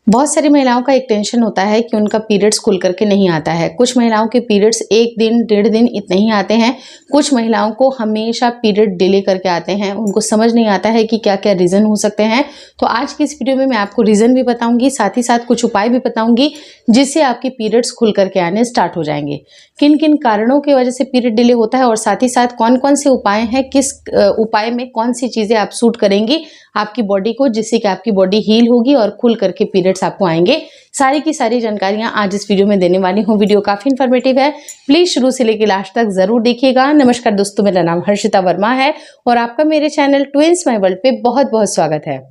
बहुत सारी महिलाओं का एक टेंशन होता है कि उनका पीरियड्स खुल करके नहीं आता है। कुछ महिलाओं के पीरियड्स 1 दिन, 1.5 दिन इतने ही आते हैं। कुछ महिलाओं को हमेशा पीरियड डिले करके आते हैं। उनको समझ नहीं आता है कि क्या-क्या रीज़न हो सकते हैं। तो आज की इस वीडियो में मैं आपको रीज़न भी बताऊँगी, साथ ही साथ कुछ उपाय भी बताऊँगी, जिससे आपके पीरियड्स खुल करके आने स्टार्ट हो जाएँगे। किन-किन कारणों की वजह से पीरियड डिले होता है और साथ ही साथ कौन-कौन से उपाय हैं, किस उपाय में कौन-सी चीज़ें आप सूट करेंगी आपकी बॉडी को, जिससे कि आपकी बॉडी हील होगी और खुल करके पीरियड्स आपको आएंगे। सारी की सारी जानकारियां आज इस वीडियो में देने वाली हूं। वीडियो काफी इन्फॉर्मेटिव है, प्लीज शुरू से लेकर लास्ट तक जरूर देखिएगा। नमस्कार दोस्तों, मेरा नाम हर्षिता वर्मा है और आपका मेरे चैनल ट्विंस माय वर्ल्ड पे बहुत बहुत स्वागत है।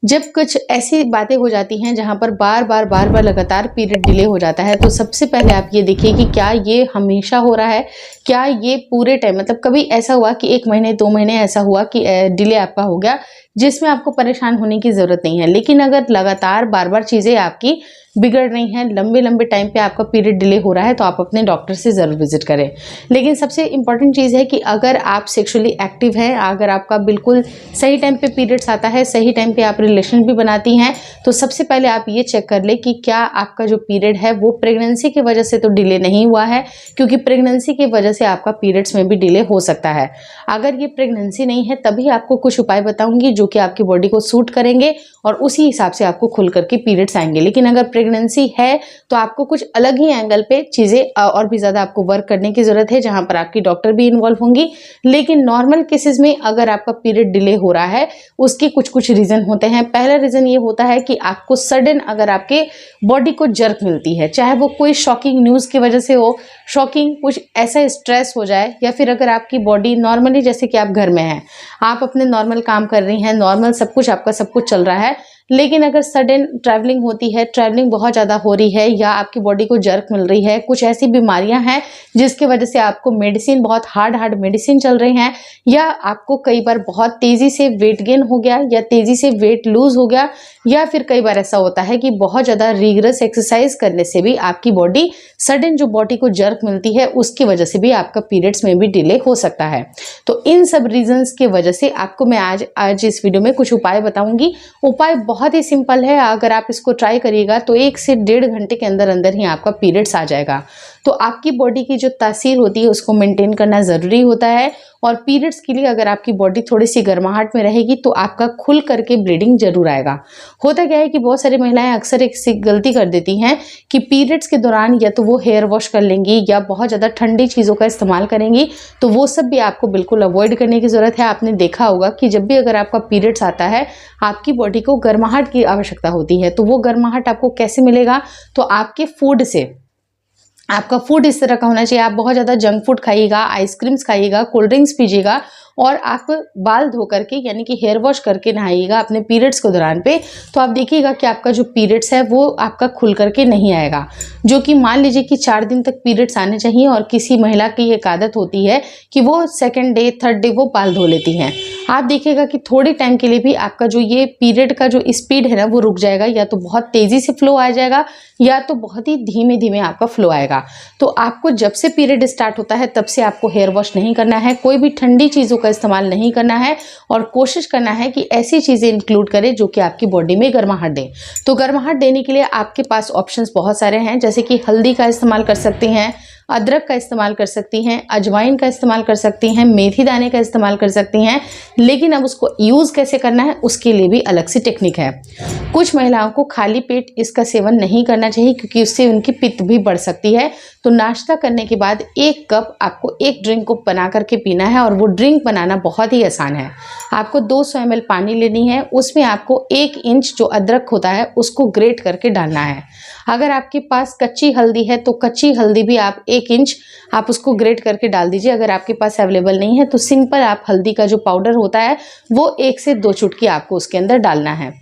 जब कुछ ऐसी बातें हो जाती हैं जहां पर बार बार लगातार पीरियड डिले हो जाता है, तो सबसे पहले आप ये देखिए कि क्या ये हमेशा हो रहा है, क्या ये पूरे टाइम, मतलब कभी ऐसा हुआ कि 1 महीने 2 महीने ऐसा हुआ कि डिले आपका हो गया जिसमें आपको परेशान होने की जरूरत नहीं है। लेकिन अगर लगातार बार चीजें आपकी बिगड़ रही हैं, लंबे लंबे टाइम पे आपका पीरियड डिले हो रहा है, तो आप अपने डॉक्टर से ज़रूर विजिट करें। लेकिन सबसे इंपॉर्टेंट चीज़ है कि अगर आप सेक्सुअली एक्टिव हैं, अगर आपका बिल्कुल सही टाइम पे पीरियड्स आता है, सही टाइम पे आप रिलेशन भी बनाती हैं, तो सबसे पहले आप ये चेक कर लें कि क्या आपका जो पीरियड है वो प्रेगनेंसी की वजह से तो डिले नहीं हुआ है, क्योंकि प्रेगनेंसी की वजह से आपका पीरियड्स में भी डिले हो सकता है। अगर ये प्रेगनेंसी नहीं है, तभी आपको कुछ उपाय बताऊंगी जो कि आपकी बॉडी को सूट करेंगे और उसी हिसाब से आपको खुल करके पीरियड्स आएंगे। लेकिन अगर प्रेगनेंसी है तो आपको कुछ अलग ही एंगल पे चीजें और भी ज्यादा आपको वर्क करने की जरूरत है, जहां पर आपकी डॉक्टर भी इन्वॉल्व होंगी। लेकिन नॉर्मल केसेस में अगर आपका पीरियड डिले हो रहा है, उसके कुछ रीजन होते हैं। पहला रीजन ये होता है कि आपको सडन अगर आपके बॉडी को जर्क मिलती है, चाहे वो कोई शॉकिंग न्यूज की वजह से हो, शॉकिंग कुछ ऐसा स्ट्रेस हो जाए, या फिर अगर आपकी बॉडी नॉर्मली, जैसे कि आप घर में हैं, आप अपने नॉर्मल काम कर रही हैं, नॉर्मल सब कुछ आपका सब कुछ चल रहा है, लेकिन अगर सडन ट्रैवलिंग होती है, ट्रैवलिंग बहुत ज़्यादा हो रही है, या आपकी बॉडी को जर्क मिल रही है, कुछ ऐसी बीमारियां हैं जिसकी वजह से आपको मेडिसिन, बहुत हार्ड मेडिसिन चल रही हैं, या आपको कई बार बहुत तेज़ी से वेट गेन हो गया या तेज़ी से वेट लूज हो गया, या फिर कई बार ऐसा होता है कि बहुत ज़्यादा रिगरस एक्सरसाइज करने से भी आपकी बॉडी, सडन जो बॉडी को जर्क मिलती है, उसकी वजह से भी आपका पीरियड्स में भी डिले हो सकता है। तो इन सब रीजंस की वजह से आपको मैं आज इस वीडियो में कुछ उपाय बताऊंगी। उपाय बहुत ही सिंपल है, अगर आप इसको ट्राई करिएगा तो 1 से 1.5 घंटे के अंदर अंदर ही आपका पीरियड्स आ जाएगा। तो आपकी बॉडी की जो तासीर होती है उसको मेंटेन करना ज़रूरी होता है, और पीरियड्स के लिए अगर आपकी बॉडी थोड़ी सी गर्माहट में रहेगी तो आपका खुल करके ब्लीडिंग जरूर आएगा। होता क्या है कि बहुत सारी महिलाएं अक्सर एक सी गलती कर देती हैं कि पीरियड्स के दौरान या तो वो हेयर वॉश कर लेंगी या बहुत ज़्यादा ठंडी चीज़ों का इस्तेमाल करेंगी, तो वो सब भी आपको बिल्कुल अवॉइड करने की ज़रूरत है। आपने देखा होगा कि जब भी अगर आपका पीरियड्स आता है, आपकी बॉडी को गर्माहट की आवश्यकता होती है। तो वो गर्माहट आपको कैसे मिलेगा? तो आपके फूड से। आपका फूड इस तरह का होना चाहिए, आप बहुत ज़्यादा जंक फूड खाइएगा, आइसक्रीम्स खाइएगा, कोल्ड ड्रिंक्स पीजिएगा, और आप बाल धो करके यानी कि हेयर वॉश करके नहाइएगा अपने पीरियड्स के दौरान पे, तो आप देखिएगा कि आपका जो पीरियड्स है वो आपका खुल करके नहीं आएगा। जो कि मान लीजिए कि 4 दिन तक पीरियड्स आने चाहिए, और किसी महिला की एक आदत होती है कि वो 2nd डे 3rd डे वो बाल धो लेती हैं। आप देखिएगा कि थोड़े टाइम के लिए भी आपका जो ये पीरियड का जो स्पीड है ना, वो रुक जाएगा, या तो बहुत तेज़ी से फ्लो आ जाएगा या तो बहुत ही धीमे धीमे आपका फ्लो आएगा। तो आपको जब से पीरियड स्टार्ट होता है तब से आपको हेयर वॉश नहीं करना है, कोई भी ठंडी चीज़ों का इस्तेमाल नहीं करना है, और कोशिश करना है कि ऐसी चीज़ें इंक्लूड करें जो कि आपकी बॉडी में गर्माहट दें। तो गर्माहट देने के लिए आपके पास ऑप्शंस बहुत सारे हैं, जैसे कि हल्दी का इस्तेमाल कर सकते हैं, अदरक का इस्तेमाल कर सकती हैं, अजवाइन का इस्तेमाल कर सकती हैं, मेथी दाने का इस्तेमाल कर सकती हैं। लेकिन अब उसको यूज़ कैसे करना है उसके लिए भी अलग सी टेक्निक है। कुछ महिलाओं को खाली पेट इसका सेवन नहीं करना चाहिए, क्योंकि उससे उनकी पित्त भी बढ़ सकती है। तो नाश्ता करने के बाद 1 कप आपको एक ड्रिंक को बना करके पीना है, और वो ड्रिंक बनाना बहुत ही आसान है। आपको 200 ml पानी लेनी है, उसमें आपको 1 इंच जो अदरक होता है उसको ग्रेट करके डालना है। अगर आपके पास कच्ची हल्दी है तो कच्ची हल्दी भी आप 1 इंच आप उसको ग्रेट करके डाल दीजिए। अगर आपके पास अवेलेबल नहीं है तो सिंपल आप हल्दी का जो पाउडर होता है वो 1 से 2 चुटकी आपको उसके अंदर डालना है।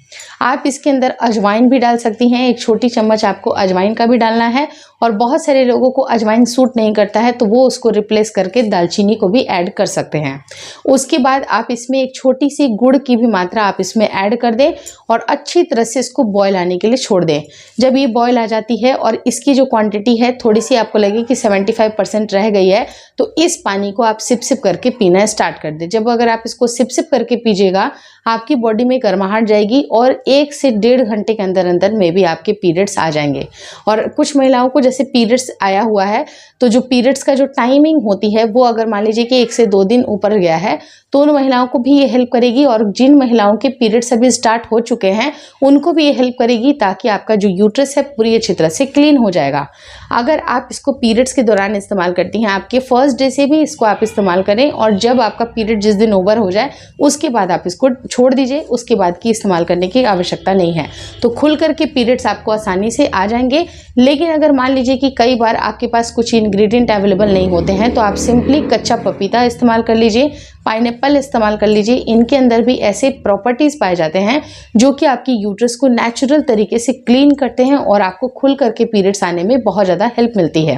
आप इसके अंदर अजवाइन भी डाल सकती हैं, 1 छोटी चम्मच आपको अजवाइन का भी डालना है। और बहुत सारे लोगों को अजवाइन सूट नहीं करता है तो वो उसको रिप्लेस करके दालचीनी को भी ऐड कर सकते हैं। उसके बाद आप इसमें 1 छोटी सी गुड़ की भी मात्रा आप इसमें ऐड कर दें, और अच्छी तरह से इसको बॉयल आने के लिए छोड़ दें। जब ये बॉयल आ जाती है और इसकी जो क्वांटिटी है थोड़ी सी आपको लगे कि 75% रह गई है, तो इस पानी को आप सिप सिप करके पीना स्टार्ट कर दें। जब अगर आप इसको सिप सिप करके पीजिएगा, आपकी बॉडी में गर्माहट जाएगी और और 1 से 1.5 घंटे के अंदर अंदर में भी आपके पीरियड्स आ जाएंगे। और कुछ महिलाओं को जैसे पीरियड्स आया हुआ है तो जो पीरियड्स का जो टाइमिंग होती है वो अगर मान लीजिए कि 1 से 2 दिन ऊपर गया है तो उन महिलाओं को भी ये हेल्प करेगी, और जिन महिलाओं के पीरियड्स अभी स्टार्ट हो चुके हैं उनको भी ये हेल्प करेगी, ताकि आपका जो यूट्रस है पूरी अच्छी तरह से क्लीन हो जाएगा। अगर आप इसको पीरियड्स के दौरान इस्तेमाल करती हैं, आपके फर्स्ट डे से भी इसको आप इस्तेमाल करें, और जब आपका पीरियड जिस दिन ओवर हो जाए उसके बाद आप इसको छोड़ दीजिए, उसके बाद की इस्तेमाल करने की आवश्यकता नहीं है। तो खुल करके पीरियड्स आपको आसानी से आ जाएंगे। लेकिन अगर मान लीजिए कि कई बार आपके पास कुछ इंग्रेडिएंट अवेलेबल नहीं होते हैं तो आप सिंपली कच्चा पपीता इस्तेमाल कर लीजिए, पाइनएप्पल इस्तेमाल कर लीजिए। इनके अंदर भी ऐसे प्रॉपर्टीज पाए जाते हैं जो कि आपकी यूट्रस को नेचुरल तरीके से क्लीन करते हैं और आपको खुल करके पीरियड्स आने में बहुत ज़्यादा हेल्प मिलती है।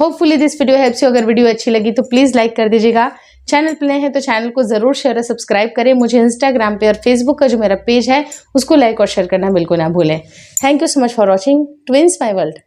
Hopefully this video helps you. अगर वीडियो अच्छी लगी तो प्लीज़ लाइक कर दीजिएगा। चैनल पे नए हैं तो चैनल को ज़रूर शेयर और सब्सक्राइब करें। मुझे इंस्टाग्राम पे और फेसबुक का जो मेरा पेज है उसको लाइक और शेयर करना बिल्कुल ना भूलें। Thank you so much for watching twins my world.